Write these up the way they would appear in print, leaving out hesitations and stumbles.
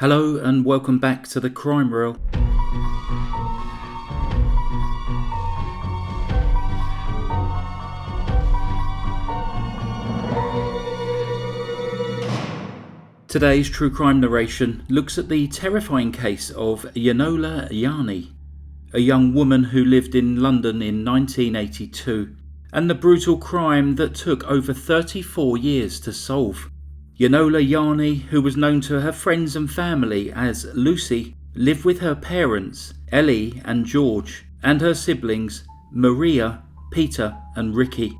Hello and welcome back to the Crime Reel. Today's true crime narration looks at the terrifying case of Yiannoulla Yianni, a young woman who lived in London in 1982, and the brutal crime that took over 34 years to solve. Yiannoulla Yianni, who was known to her friends and family as Lucy, lived with her parents, Ellie and George, and her siblings, Maria, Peter and Ricky.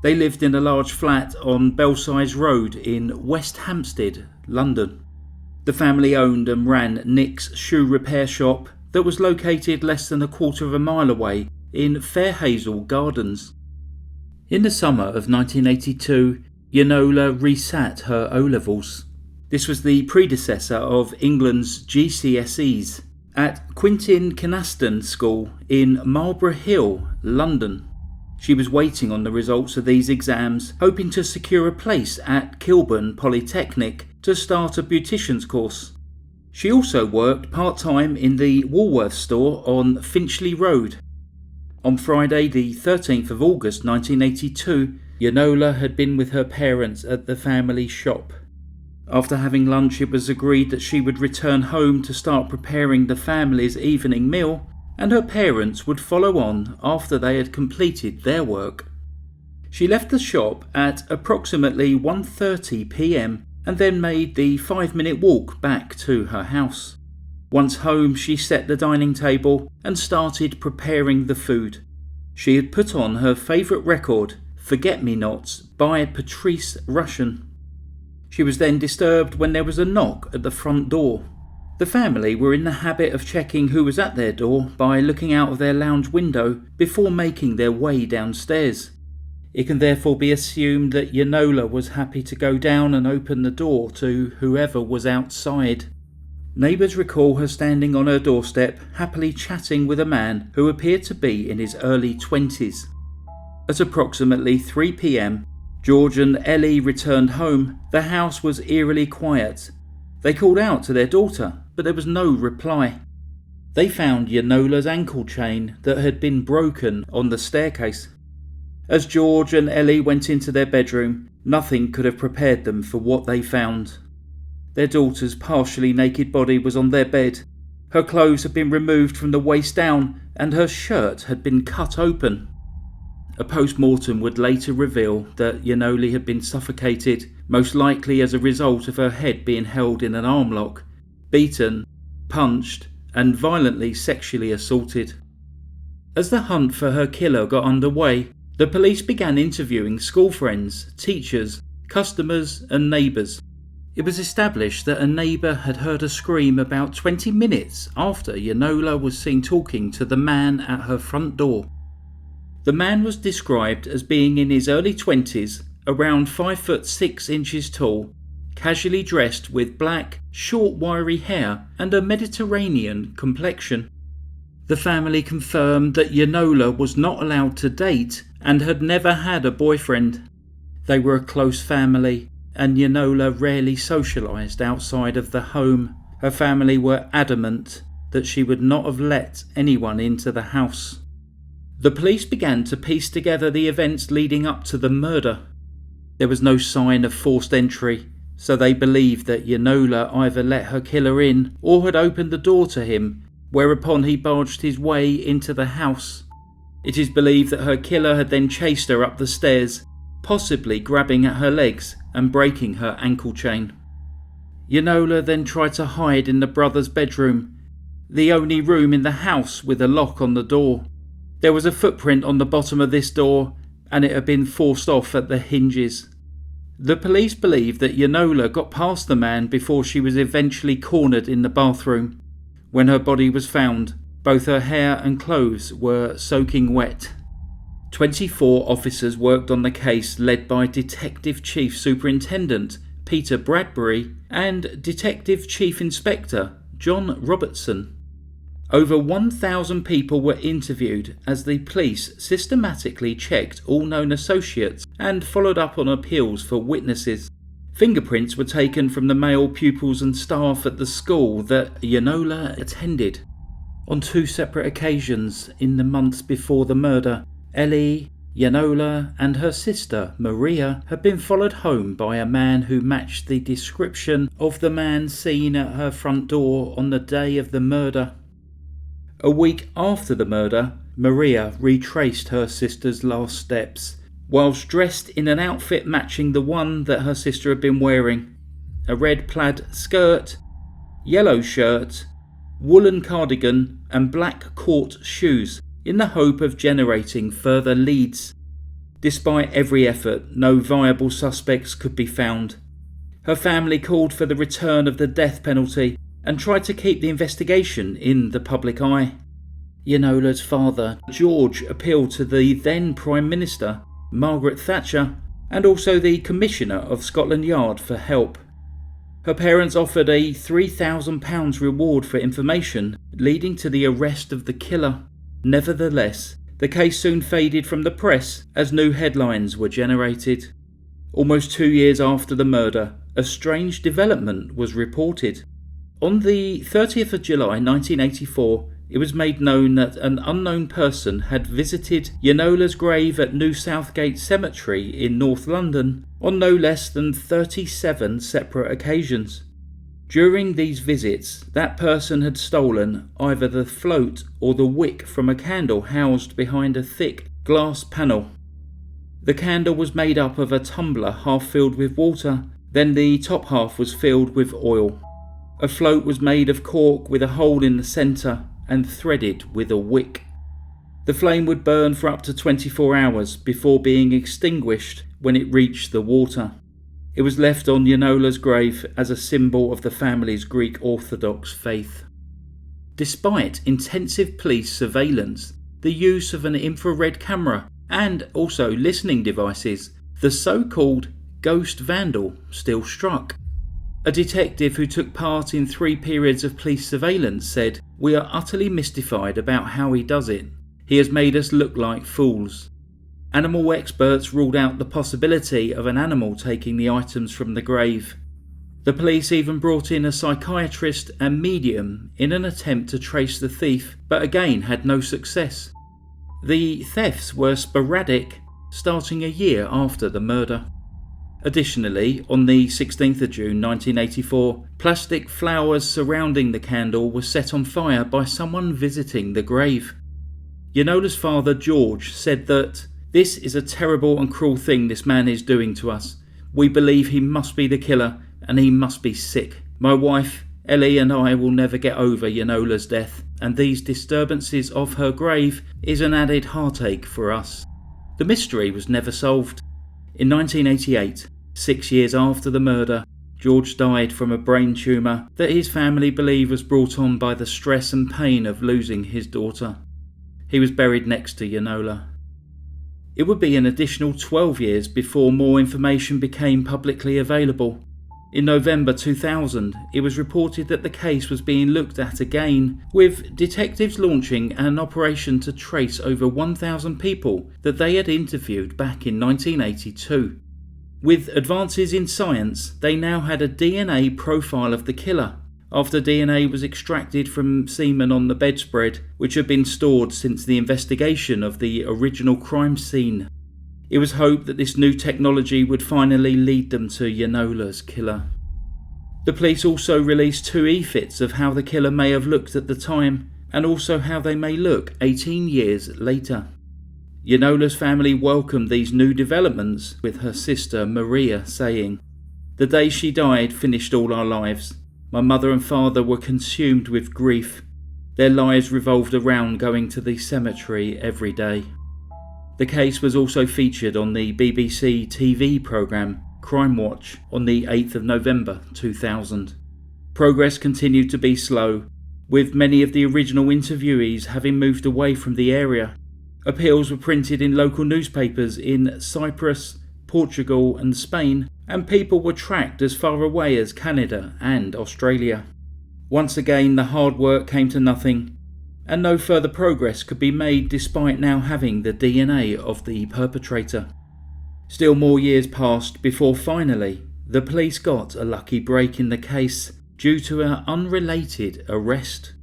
They lived in a large flat on Belsize Road in West Hampstead, London. The family owned and ran Nick's shoe repair shop that was located less than a quarter of a mile away in Fairhazel Gardens. In the summer of 1982, Yiannoulla resat her O-levels. This was the predecessor of England's GCSEs at Quintin Kynaston School in Marlborough Hill, London. She was waiting on the results of these exams, hoping to secure a place at Kilburn Polytechnic to start a beautician's course. She also worked part-time in the Woolworths store on Finchley Road. On Friday, the 13th of August 1982, Yiannoulla had been with her parents at the family shop. After having lunch, it was agreed that she would return home to start preparing the family's evening meal, and her parents would follow on after they had completed their work. She left the shop at approximately 1:30 p.m. and then made the 5-minute walk back to her house. Once home, she set the dining table and started preparing the food. She had put on her favourite record, Forget-Me-Nots by Patrice Rushen. She was then disturbed when there was a knock at the front door. The family were in the habit of checking who was at their door by looking out of their lounge window before making their way downstairs. It can therefore be assumed that Yiannoulla was happy to go down and open the door to whoever was outside. Neighbours recall her standing on her doorstep, happily chatting with a man who appeared to be in his early 20s. At approximately 3 p.m, George and Ellie returned home. The house was eerily quiet. They called out to their daughter, but there was no reply. They found Yiannoulla's ankle chain that had been broken on the staircase. As George and Ellie went into their bedroom, nothing could have prepared them for what they found. Their daughter's partially naked body was on their bed. Her clothes had been removed from the waist down, and her shirt had been cut open. A post-mortem would later reveal that Yiannoulla had been suffocated, most likely as a result of her head being held in an arm lock, beaten, punched, and violently sexually assaulted. As the hunt for her killer got underway, the police began interviewing school friends, teachers, customers, and neighbours. It was established that a neighbour had heard a scream about 20 minutes after Yiannoulla was seen talking to the man at her front door. The man was described as being in his early 20s, around 5'6" tall, casually dressed with black, short wiry hair and a Mediterranean complexion. The family confirmed that Yiannoulla was not allowed to date and had never had a boyfriend. They were a close family, and Yiannoulla rarely socialised outside of the home. Her family were adamant that she would not have let anyone into the house. The police began to piece together the events leading up to the murder. There was no sign of forced entry, so they believed that Yiannoulla either let her killer in or had opened the door to him, whereupon he barged his way into the house. It is believed that her killer had then chased her up the stairs, possibly grabbing at her legs and breaking her ankle chain. Yiannoulla then tried to hide in the brother's bedroom, the only room in the house with a lock on the door. There was a footprint on the bottom of this door, and it had been forced off at the hinges. The police believe that Yiannoulla got past the man before she was eventually cornered in the bathroom. When her body was found, both her hair and clothes were soaking wet. 24 officers worked on the case, led by Detective Chief Superintendent Peter Bradbury and Detective Chief Inspector John Robertson. Over 1,000 people were interviewed as the police systematically checked all known associates and followed up on appeals for witnesses. Fingerprints were taken from the male pupils and staff at the school that Yiannoulla attended. On 2 separate occasions in the months before the murder, Ellie, Yiannoulla and her sister Maria had been followed home by a man who matched the description of the man seen at her front door on the day of the murder. A week after the murder, Maria retraced her sister's last steps, whilst dressed in an outfit matching the one that her sister had been wearing: a red plaid skirt, yellow shirt, woolen cardigan and black court shoes, in the hope of generating further leads. Despite every effort, no viable suspects could be found. Her family called for the return of the death penalty and tried to keep the investigation in the public eye. Yiannoulla's father, George, appealed to the then Prime Minister, Margaret Thatcher, and also the Commissioner of Scotland Yard for help. Her parents offered a £3,000 reward for information, leading to the arrest of the killer. Nevertheless, the case soon faded from the press as new headlines were generated. Almost 2 years after the murder, a strange development was reported. On the 30th of July 1984, it was made known that an unknown person had visited Yiannoulla's grave at New Southgate Cemetery in North London on no less than 37 separate occasions. During these visits, that person had stolen either the float or the wick from a candle housed behind a thick glass panel. The candle was made up of a tumbler half filled with water, then the top half was filled with oil. A float was made of cork with a hole in the centre and threaded with a wick. The flame would burn for up to 24 hours before being extinguished when it reached the water. It was left on Yiannoulla's grave as a symbol of the family's Greek Orthodox faith. Despite intensive police surveillance, the use of an infrared camera and also listening devices, the so-called ghost vandal still struck. A detective who took part in 3 periods of police surveillance said, "We are utterly mystified about how he does it. He has made us look like fools." Animal experts ruled out the possibility of an animal taking the items from the grave. The police even brought in a psychiatrist and medium in an attempt to trace the thief, but again had no success. The thefts were sporadic, starting a year after the murder. Additionally, on the 16th of June 1984, plastic flowers surrounding the candle were set on fire by someone visiting the grave. Yiannoulla's father, George, said that, "This is a terrible and cruel thing this man is doing to us. We believe he must be the killer and he must be sick. My wife, Ellie, and I will never get over Yiannoulla's death, and these disturbances of her grave is an added heartache for us." The mystery was never solved. In 1988, 6 years after the murder, George died from a brain tumour that his family believe was brought on by the stress and pain of losing his daughter. He was buried next to Yiannoulla. It would be an additional 12 years before more information became publicly available. In November 2000, it was reported that the case was being looked at again, with detectives launching an operation to trace over 1,000 people that they had interviewed back in 1982. With advances in science, they now had a DNA profile of the killer, after DNA was extracted from semen on the bedspread, which had been stored since the investigation of the original crime scene. It was hoped that this new technology would finally lead them to Yiannoulla's killer. The police also released 2 e-fits of how the killer may have looked at the time, and also how they may look 18 years later. Yiannoulla's family welcomed these new developments, with her sister Maria saying, "The day she died finished all our lives. My mother and father were consumed with grief. Their lives revolved around going to the cemetery every day." The case was also featured on the BBC TV programme Crime Watch on the 8th of November 2000. Progress continued to be slow, with many of the original interviewees having moved away from the area. Appeals were printed in local newspapers in Cyprus, Portugal and Spain, and people were tracked as far away as Canada and Australia. Once again, the hard work came to nothing, and no further progress could be made despite now having the DNA of the perpetrator. Still more years passed before finally the police got a lucky break in the case due to an unrelated arrest.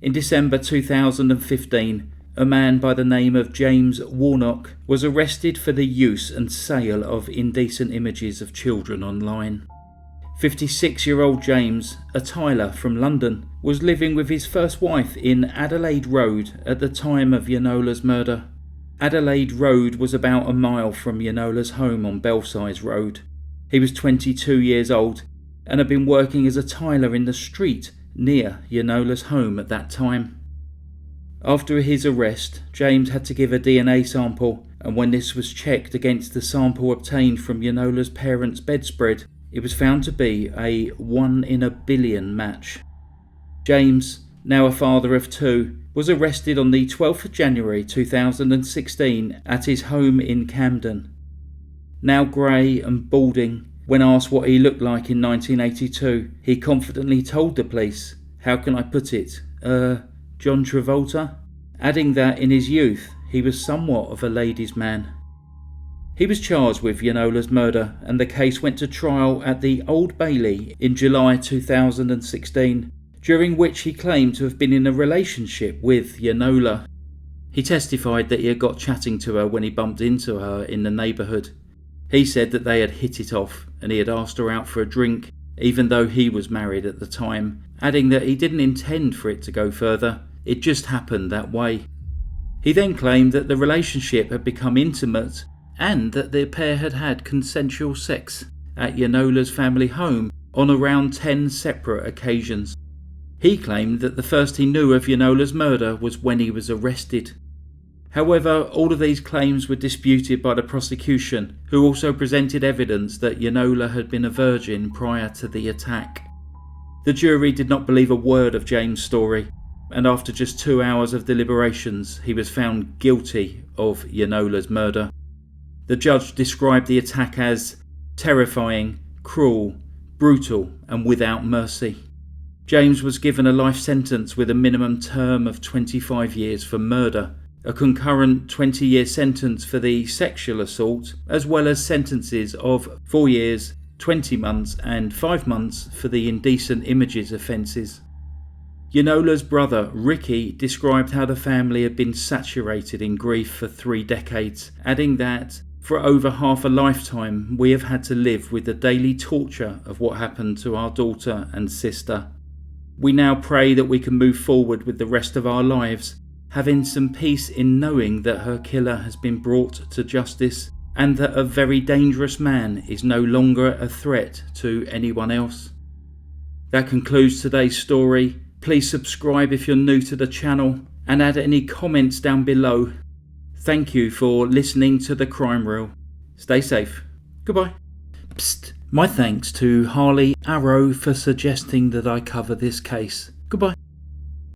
In December 2015, a man by the name of James Warnock was arrested for the use and sale of indecent images of children online. 56-year-old James, a tiler from London, was living with his first wife in Adelaide Road at the time of Yiannoulla's murder. Adelaide Road was about a mile from Yiannoulla's home on Belsize Road. He was 22 years old and had been working as a tiler in the street near Yiannoulla's home at that time. After his arrest, James had to give a DNA sample, and when this was checked against the sample obtained from Yiannoulla's parents' bedspread, it was found to be a 1 in a billion match. James, now a father of two, was arrested on the 12th of January 2016 at his home in Camden. Now grey and balding, when asked what he looked like in 1982, he confidently told the police, "How can I put it? John Travolta?" adding that in his youth he was somewhat of a ladies' man. He was charged with Yiannoulla's murder, and the case went to trial at the Old Bailey in July 2016, during which he claimed to have been in a relationship with Yiannoulla. He testified that he had got chatting to her when he bumped into her in the neighbourhood. He said that they had hit it off and he had asked her out for a drink, even though he was married at the time, adding that he didn't intend for it to go further, it just happened that way. He then claimed that the relationship had become intimate and that the pair had had consensual sex at Yiannoulla's family home on around 10 separate occasions. He claimed that the first he knew of Yiannoulla's murder was when he was arrested. However, all of these claims were disputed by the prosecution, who also presented evidence that Yiannoulla had been a virgin prior to the attack. The jury did not believe a word of James' story, and after just 2 hours of deliberations, he was found guilty of Yiannoulla's murder. The judge described the attack as terrifying, cruel, brutal, and without mercy. James was given a life sentence with a minimum term of 25 years for murder, a concurrent 20-year sentence for the sexual assault, as well as sentences of 4 years, 20 months and 5 months for the indecent images offences. Yiannoulla's brother, Ricky, described how the family had been saturated in grief for 3 decades, adding that, "For over half a lifetime, we have had to live with the daily torture of what happened to our daughter and sister. We now pray that we can move forward with the rest of our lives, having some peace in knowing that her killer has been brought to justice and that a very dangerous man is no longer a threat to anyone else." That concludes today's story. Please subscribe if you're new to the channel and add any comments down below. Thank you for listening to The Crime Reel. Stay safe. Goodbye. Psst. My thanks to Harley Arrow for suggesting that I cover this case.